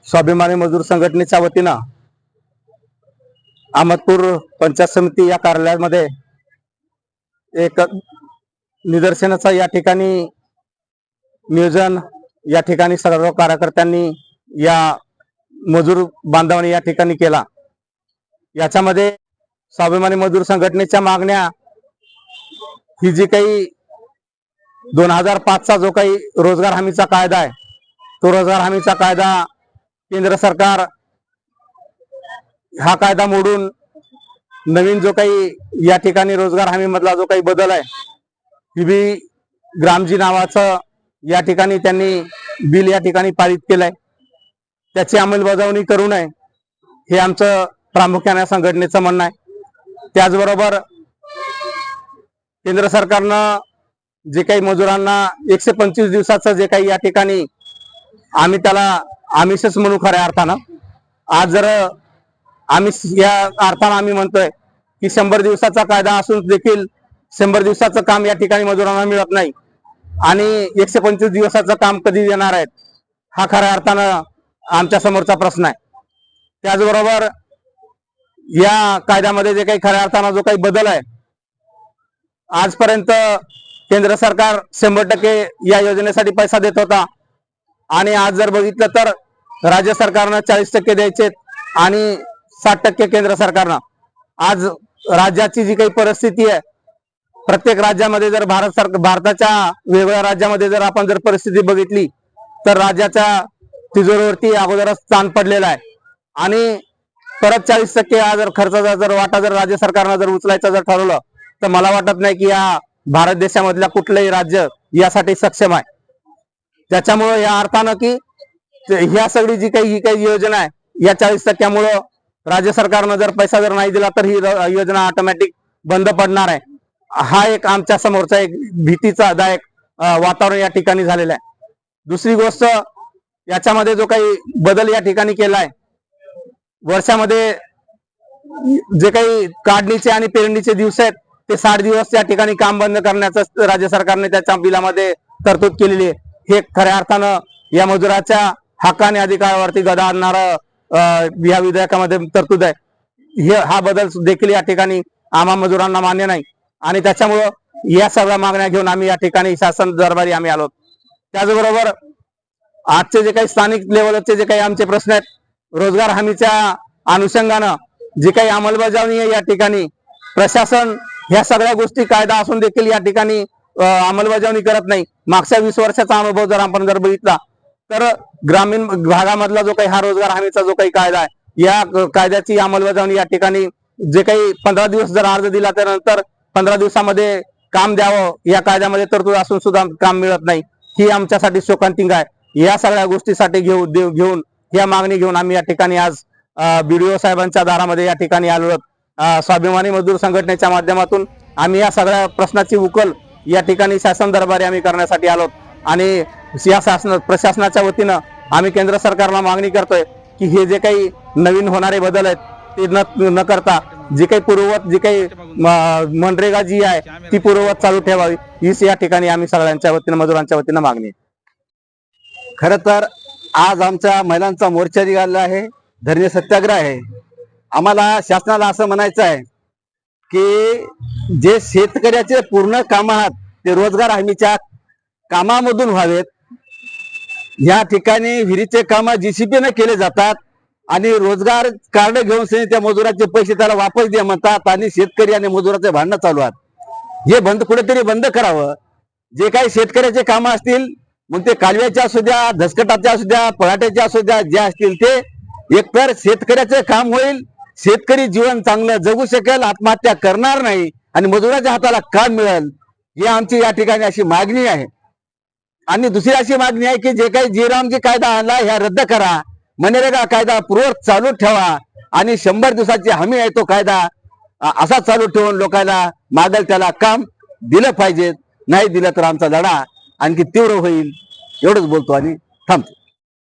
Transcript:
स्वाभिमानी मजूर संघटनेच्या वतीनं अहमदपूर पंचायत समिती या कार्यालयामध्ये एक निदर्शनाचा या ठिकाणी नियोजन या ठिकाणी सर्व कार्यकर्त्यांनी या मजूर बांधवांनी या ठिकाणी केला। याच्यामध्ये स्वाभिमानी मजूर संघटनेच्या मागण्या ही जी काही 2005 चा जो काही रोजगार हमीचा कायदा आहे, तो रोजगार हमीचा कायदा केंद्र सरकार हा कायदा मोडून नवीन जो काही या ठिकाणी रोजगार हमी मधला जो काही बदल आहे, पीबी ग्रामजी नावाचं या ठिकाणी त्यांनी बिल या ठिकाणी पारित केलंय। त्याची अंमलबजावणी करू नये हे आमचं प्रामुख्याने संघटनेचं म्हणणं आहे। त्याचबरोबर केंद्र सरकारनं जे काही मजुरांना 125 दिवसाचं जे काही या ठिकाणी आम्ही त्याला आमिषच म्हणू खऱ्या अर्थानं, आज जर आमिष या अर्थानं आम्ही म्हणतोय की 100 दिवसाचा कायदा असून देखील 100 दिवसाचं काम या ठिकाणी मजुरांना मिळत नाही आणि 125 दिवसाचं काम कधी देणार आहेत हा खऱ्या अर्थानं आमच्या समोरचा प्रश्न आहे। त्याचबरोबर या कायद्यामध्ये जे काही खऱ्या अर्थानं जो काही बदल आहे, आजपर्यंत केंद्र सरकार 100% या योजनेसाठी पैसा देत होता आणि आज जर बघितलं तर राज्य सरकारनं 40% द्यायचे आणि 60% केंद्र सरकारनं। आज राज्याची जी काही परिस्थिती आहे, प्रत्येक राज्यामध्ये जर भारताच्या वेगवेगळ्या राज्यामध्ये जर आपण जर परिस्थिती बघितली तर राज्याच्या तिजोरीवरती अगोदरच ताण पडलेला आहे आणि परत 40% हा जर खर्चाचा जर वाटा जर राज्य सरकारनं जर उचलायचं जर ठरवलं तर मला वाटत नाही की या भारत देशामधल्या कुठलंही राज्य यासाठी सक्षम आहे। त्याच्यामुळे या अर्थानं की ह्या सगळी जी काही ही काही योजना आहे या 40%मुळे राज्य सरकारनं जर पैसा जर नाही दिला तर ही योजना ऑटोमॅटिक बंद पडणार आहे। हा एक आमच्या समोरचा एक भीतीचा दायक वातावरण या ठिकाणी झालेलं आहे। दुसरी गोष्ट, याच्यामध्ये जो काही बदल या ठिकाणी केलाय, वर्षामध्ये जे काही काढणीचे आणि पेरणीचे दिवस आहेत ते 60 दिवस या ठिकाणी काम बंद करण्याचं राज्य सरकारने त्याच्या बिलामध्ये तरतूद केलेली आहे। हे खऱ्या अर्थानं या मजुराच्या हक्क आणि अधिकारावरती गदा आणणारं या विधेयकामध्ये तरतूद आहे। हा बदल देखील या ठिकाणी आम्हा मजुरांना मान्य नाही आणि त्याच्यामुळं या सगळ्या मागण्या घेऊन आम्ही या ठिकाणी शासन दरबारी आम्ही आलो। त्याचबरोबर आजचे जे काही स्थानिक लेवलचे जे काही आमचे प्रश्न आहेत, रोजगार हमीच्या अनुषंगानं जे काही अंमलबजावणी आहे या ठिकाणी प्रशासन ह्या सगळ्या गोष्टी कायदा असून देखील या ठिकाणी अंमलबजावणी करत नाही। मागच्या 20 वर्षाचा अनुभव जर आपण जर बघितला तर ग्रामीण भागामधला जो काही हा रोजगार हमीचा जो काही कायदा आहे, या कायद्याची अंमलबजावणी या ठिकाणी जे काही 15 दिवस जर अर्ज दिला त्यानंतर 15 दिवसामध्ये काम द्यावं या कायद्यामध्ये तरतूद असून सुद्धा काम मिळत नाही, ही आमच्यासाठी शोकांतिका आहे। या सगळ्या गोष्टीसाठी घेऊन या मागणी घेऊन आम्ही या ठिकाणी आज BDO साहेबांच्या दारामध्ये या ठिकाणी आलो आहोत। स्वाभिमानी मजदूर संघटनेच्या माध्यमातून आम्ही या सगळ्या प्रश्नाची उकल या ठिकाणी शासन दरबारी आम्ही करण्यासाठी आलो आणि या प्रशासनाच्या वतीनं आम्ही केंद्र सरकारला मागणी करतोय की हे जे काही नवीन होणारे बदल आहेत ते न करता जी काही पूर्ववत जी काही मनरेगा जी आहे ती पूर्ववत चालू ठेवावी, हीच या ठिकाणी आम्ही सगळ्यांच्या वतीनं मजुरांच्या वतीनं मागणी। खरं तर आज आमच्या महिलांचा मोर्चा निघाला आहे, धरणे सत्याग्रह आहे। आम्हाला शासनाला असं म्हणायचं आहे की जे शेतकऱ्याचे पूर्ण काम आहेत ते रोजगार हमीच्या कामामधून व्हावेत। या ठिकाणी विहिरीचे काम JCB ने केले जातात आणि रोजगार कार्ड घेऊन त्या मजुराचे पैसे त्याला वापस द्या म्हणतात आणि शेतकरी आणि मजुराचे भांडणं चालू आहेत। हे बंद कुठेतरी बंद करावं। जे काही शेतकऱ्याचे काम असतील मग ते कालव्याचे असू द्या, धसकटाचे असू द्या, पराठ्याचे असू द्या, जे असतील ते एकतर शेतकऱ्याचे काम होईल, शेतकरी जीवन चांगलं जगू शकेल, आत्महत्या करणार नाही आणि मजुराच्या हाताला काम मिळेल, ही आमची या ठिकाणी अशी मागणी आहे। आणि दुसरी अशी मागणी आहे की जे काही जी कायदा आणला ह्या रद्द करा, मनरेगा कायदा पूर्ववत चालू ठेवा आणि 100 दिवसाची हमी आहे तो कायदा असा चालू ठेवून लोकांना मागेल त्याला काम दिलं पाहिजे। नाही दिलं तर आमचा लढा आणखी तीव्र होईल। एवढंच बोलतो आणि थांबतो।